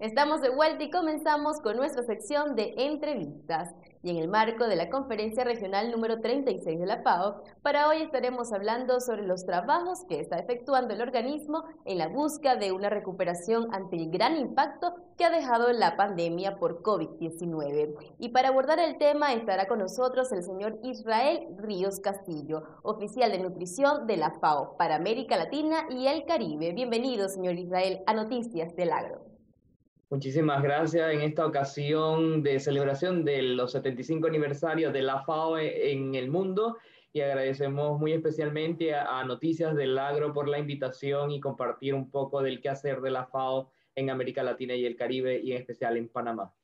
Estamos de vuelta y comenzamos con nuestra sección de entrevistas. Y en el marco de la Conferencia Regional número 36 de la FAO, para hoy estaremos hablando sobre los trabajos que está efectuando el organismo en la búsqueda de una recuperación ante el gran impacto que ha dejado la pandemia por COVID-19. Y para abordar el tema estará con nosotros el señor Israel Ríos Castillo, oficial de nutrición de la FAO para América Latina y el Caribe. Bienvenido, señor Israel, a Noticias del Agro. Muchísimas gracias en esta ocasión de celebración de los 75 aniversarios de la FAO en el mundo, y agradecemos muy especialmente a Noticias del Agro por la invitación y compartir un poco del quehacer de la FAO en América Latina y el Caribe, y en especial en Panamá.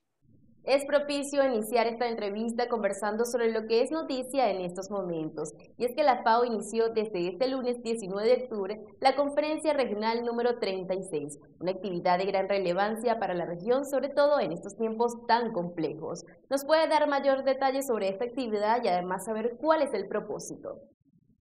Es propicio iniciar esta entrevista conversando sobre lo que es noticia en estos momentos, y es que la FAO inició desde este lunes 19 de octubre la Conferencia Regional número 36, una actividad de gran relevancia para la región, sobre todo en estos tiempos tan complejos. ¿Nos puede dar mayor detalle sobre esta actividad y además saber cuál es el propósito?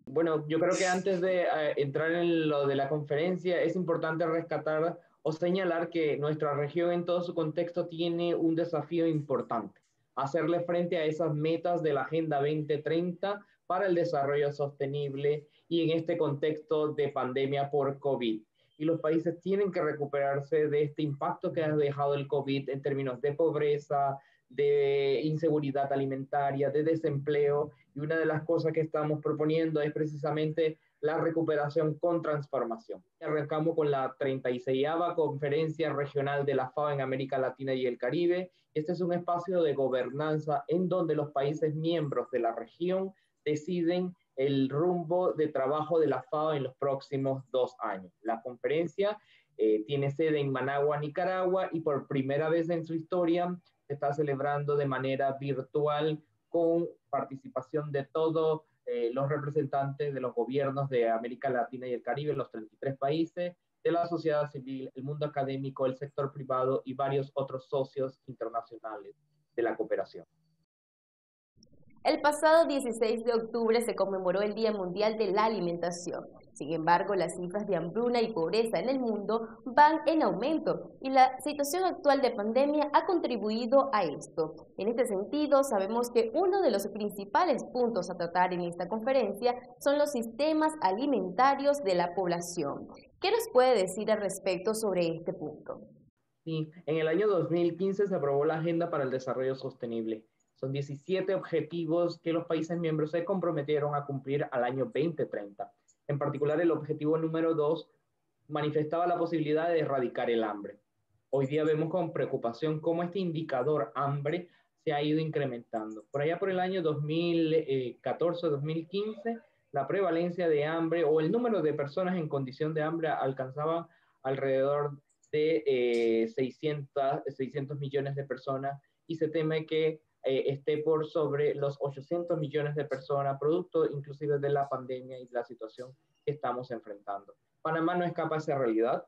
Bueno, yo creo que antes de entrar en lo de la conferencia, es importante rescatar o señalar que nuestra región en todo su contexto tiene un desafío importante: hacerle frente a esas metas de la Agenda 2030 para el desarrollo sostenible, y en este contexto de pandemia por COVID. Y los países tienen que recuperarse de este impacto que ha dejado el COVID en términos de pobreza, de inseguridad alimentaria, de desempleo, y una de las cosas que estamos proponiendo es precisamente la recuperación con transformación. Arrancamos con la 36ª Conferencia Regional de la FAO en América Latina y el Caribe. Este es un espacio de gobernanza en donde los países miembros de la región deciden el rumbo de trabajo de la FAO en los próximos 2 años. La conferencia tiene sede en Managua, Nicaragua, y por primera vez en su historia se está celebrando de manera virtual con participación de todos los representantes de los gobiernos de América Latina y el Caribe, los 33 países, de la sociedad civil, el mundo académico, el sector privado y varios otros socios internacionales de la cooperación. El pasado 16 de octubre se conmemoró el Día Mundial de la Alimentación. Sin embargo, las cifras de hambruna y pobreza en el mundo van en aumento y la situación actual de pandemia ha contribuido a esto. En este sentido, sabemos que uno de los principales puntos a tratar en esta conferencia son los sistemas alimentarios de la población. ¿Qué nos puede decir al respecto sobre este punto? Sí, en el año 2015 se aprobó la Agenda para el Desarrollo Sostenible. Son 17 objetivos que los países miembros se comprometieron a cumplir al año 2030. En particular, el objetivo número 2 manifestaba la posibilidad de erradicar el hambre. Hoy día vemos con preocupación cómo este indicador hambre se ha ido incrementando. Por allá por el año 2014-2015, la prevalencia de hambre o el número de personas en condición de hambre alcanzaba alrededor de 600 millones de personas, y se teme que esté por sobre los 800 millones de personas, producto inclusive de la pandemia y de la situación que estamos enfrentando. Panamá no escapa a esa realidad.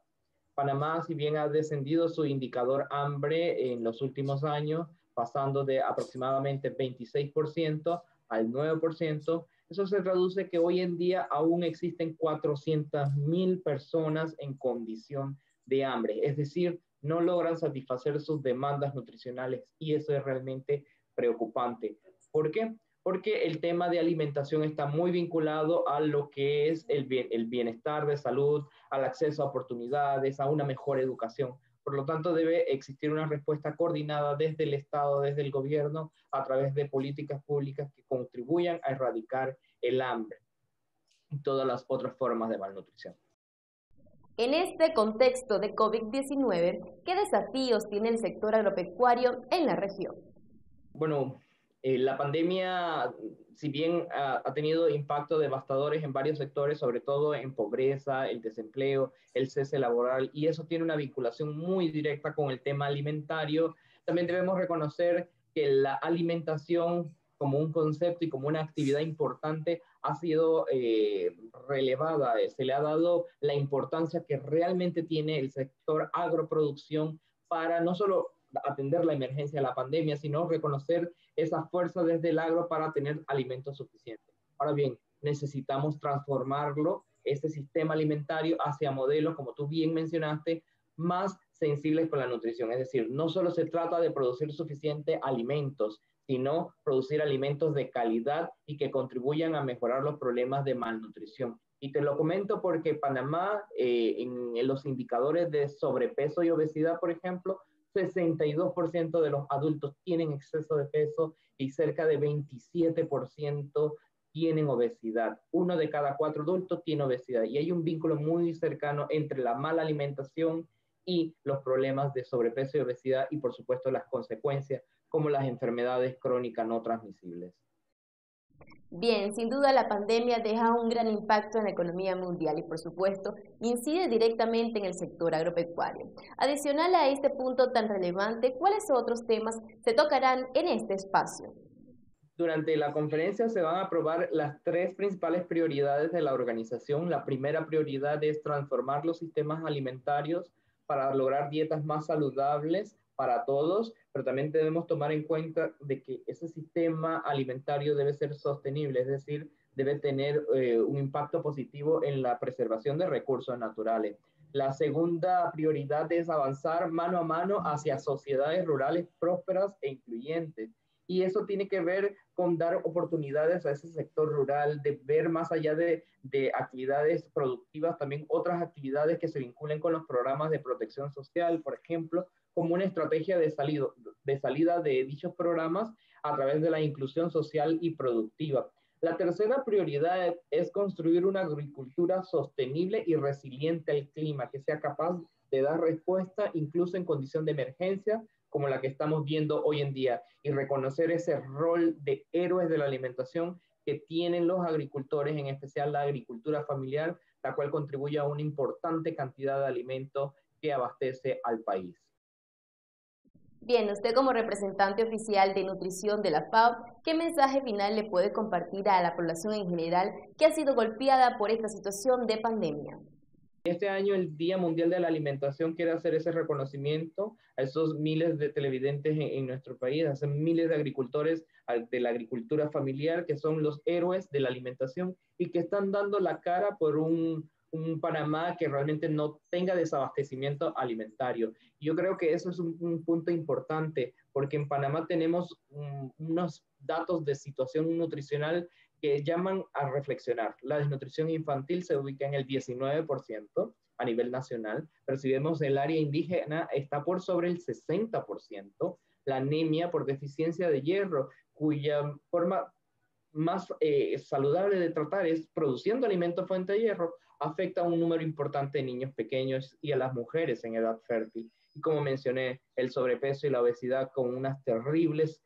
Panamá, si bien ha descendido su indicador hambre en los últimos años, pasando de aproximadamente 26% al 9%, eso se traduce que hoy en día aún existen 400.000 personas en condición de hambre, es decir, no logran satisfacer sus demandas nutricionales, y eso es realmente preocupante. ¿Por qué? Porque el tema de alimentación está muy vinculado a lo que es el bienestar de salud, al acceso a oportunidades, a una mejor educación. Por lo tanto, debe existir una respuesta coordinada desde el Estado, desde el gobierno, a través de políticas públicas que contribuyan a erradicar el hambre y todas las otras formas de malnutrición. En este contexto de COVID-19, ¿qué desafíos tiene el sector agropecuario en la región? Bueno, la pandemia, si bien ha tenido impactos devastadores en varios sectores, sobre todo en pobreza, el desempleo, el cese laboral, y eso tiene una vinculación muy directa con el tema alimentario, también debemos reconocer que la alimentación como un concepto y como una actividad importante ha sido relevada. Se le ha dado la importancia que realmente tiene el sector agroproducción para no solo atender la emergencia de la pandemia, sino reconocer esa fuerza desde el agro para tener alimentos suficientes. Ahora bien, necesitamos transformarlo, este sistema alimentario, hacia modelos, como tú bien mencionaste, más sensibles con la nutrición. Es decir, no solo se trata de producir suficientes alimentos, sino producir alimentos de calidad y que contribuyan a mejorar los problemas de malnutrición. Y te lo comento porque Panamá, en los indicadores de sobrepeso y obesidad, por ejemplo, 62% de los adultos tienen exceso de peso y cerca de 27% tienen obesidad. Uno de cada 4 adultos tiene obesidad y hay un vínculo muy cercano entre la mala alimentación y los problemas de sobrepeso y obesidad y por supuesto las consecuencias como las enfermedades crónicas no transmisibles. Bien, sin duda la pandemia deja un gran impacto en la economía mundial y por supuesto incide directamente en el sector agropecuario. Adicional a este punto tan relevante, ¿cuáles otros temas se tocarán en este espacio? Durante la conferencia se van a aprobar las 3 principales prioridades de la organización. La primera prioridad es transformar los sistemas alimentarios para lograr dietas más saludables para todos, pero también debemos tomar en cuenta de que ese sistema alimentario debe ser sostenible, es decir, debe tener un impacto positivo en la preservación de recursos naturales. La segunda prioridad es avanzar mano a mano hacia sociedades rurales prósperas e incluyentes. Y eso tiene que ver con dar oportunidades a ese sector rural, de ver más allá de actividades productivas, también otras actividades que se vinculen con los programas de protección social, por ejemplo, como una estrategia de salida de dichos programas a través de la inclusión social y productiva. La tercera prioridad es construir una agricultura sostenible y resiliente al clima, que sea capaz de dar respuesta incluso en condición de emergencia, como la que estamos viendo hoy en día, y reconocer ese rol de héroes de la alimentación que tienen los agricultores, en especial la agricultura familiar, la cual contribuye a una importante cantidad de alimentos que abastece al país. Bien, usted como representante oficial de nutrición de la FAO, ¿qué mensaje final le puede compartir a la población en general que ha sido golpeada por esta situación de pandemia? Este año el Día Mundial de la Alimentación quiere hacer ese reconocimiento a esos miles de televidentes en nuestro país, a esos miles de agricultores de la agricultura familiar que son los héroes de la alimentación y que están dando la cara por un Panamá que realmente no tenga desabastecimiento alimentario. Yo creo que eso es un punto importante porque en Panamá tenemos unos datos de situación nutricional que llaman a reflexionar. La desnutrición infantil se ubica en el 19% a nivel nacional, pero si vemos el área indígena está por sobre el 60%. La anemia por deficiencia de hierro, cuya forma más saludable de tratar es produciendo alimentos fuente de hierro, afecta a un número importante de niños pequeños y a las mujeres en edad fértil. Y como mencioné, el sobrepeso y la obesidad con unas terribles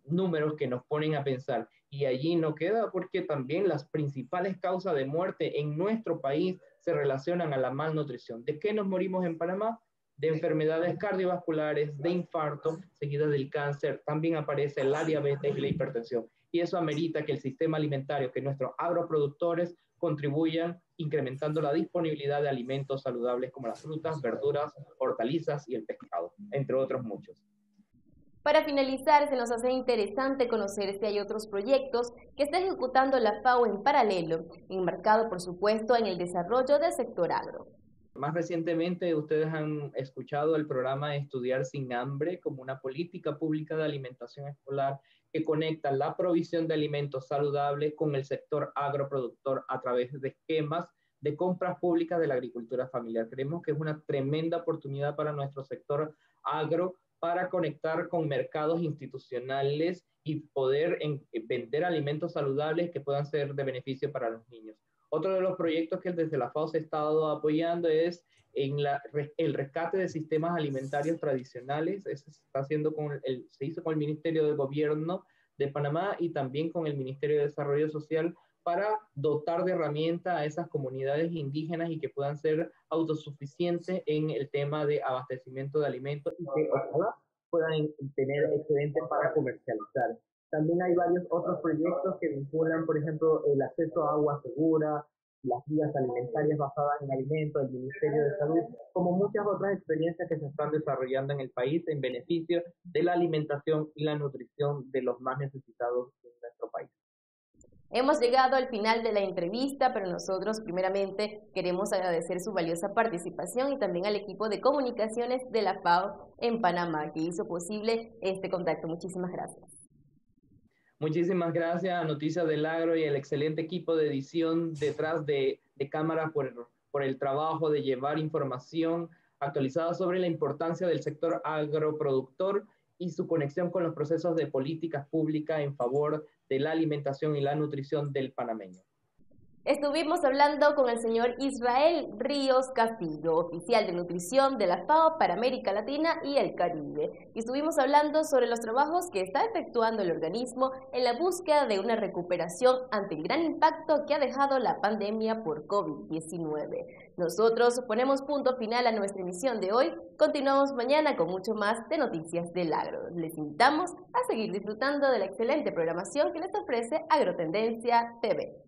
números que nos ponen a pensar. Y allí no queda porque también las principales causas de muerte en nuestro país se relacionan a la malnutrición. ¿De qué nos morimos en Panamá? De enfermedades cardiovasculares, de infarto, seguidas del cáncer. También aparece la diabetes y la hipertensión. Y eso amerita que el sistema alimentario, que nuestros agroproductores contribuyan incrementando la disponibilidad de alimentos saludables como las frutas, verduras, hortalizas y el pescado, entre otros muchos. Para finalizar, se nos hace interesante conocer si hay otros proyectos que está ejecutando la FAO en paralelo, enmarcado por supuesto en el desarrollo del sector agro. Más recientemente, ustedes han escuchado el programa Estudiar sin Hambre como una política pública de alimentación escolar que conecta la provisión de alimentos saludables con el sector agroproductor a través de esquemas de compras públicas de la agricultura familiar. Creemos que es una tremenda oportunidad para nuestro sector agro para conectar con mercados institucionales y poder vender alimentos saludables que puedan ser de beneficio para los niños. Otro de los proyectos que desde la FAO se ha estado apoyando es el rescate de sistemas alimentarios tradicionales. Eso se hizo con el Ministerio de Gobierno de Panamá y también con el Ministerio de Desarrollo Social para dotar de herramientas a esas comunidades indígenas y que puedan ser autosuficientes en el tema de abastecimiento de alimentos y que ojalá puedan tener excedentes para comercializar. También hay varios otros proyectos que vinculan, por ejemplo, el acceso a agua segura, las guías alimentarias basadas en alimentos, el Ministerio de Salud, como muchas otras experiencias que se están desarrollando en el país en beneficio de la alimentación y la nutrición de los más necesitados en nuestro país. Hemos llegado al final de la entrevista, pero nosotros primeramente queremos agradecer su valiosa participación y también al equipo de comunicaciones de la FAO en Panamá, que hizo posible este contacto. Muchísimas gracias. Muchísimas gracias a Noticias del Agro y el excelente equipo de edición detrás de cámara por el trabajo de llevar información actualizada sobre la importancia del sector agroproductor y su conexión con los procesos de políticas públicas en favor de la alimentación y la nutrición del panameño. Estuvimos hablando con el señor Israel Ríos Castillo, oficial de nutrición de la FAO para América Latina y el Caribe. Y estuvimos hablando sobre los trabajos que está efectuando el organismo en la búsqueda de una recuperación ante el gran impacto que ha dejado la pandemia por COVID-19. Nosotros ponemos punto final a nuestra emisión de hoy. Continuamos mañana con mucho más de Noticias del Agro. Les invitamos a seguir disfrutando de la excelente programación que les ofrece Agrotendencia TV.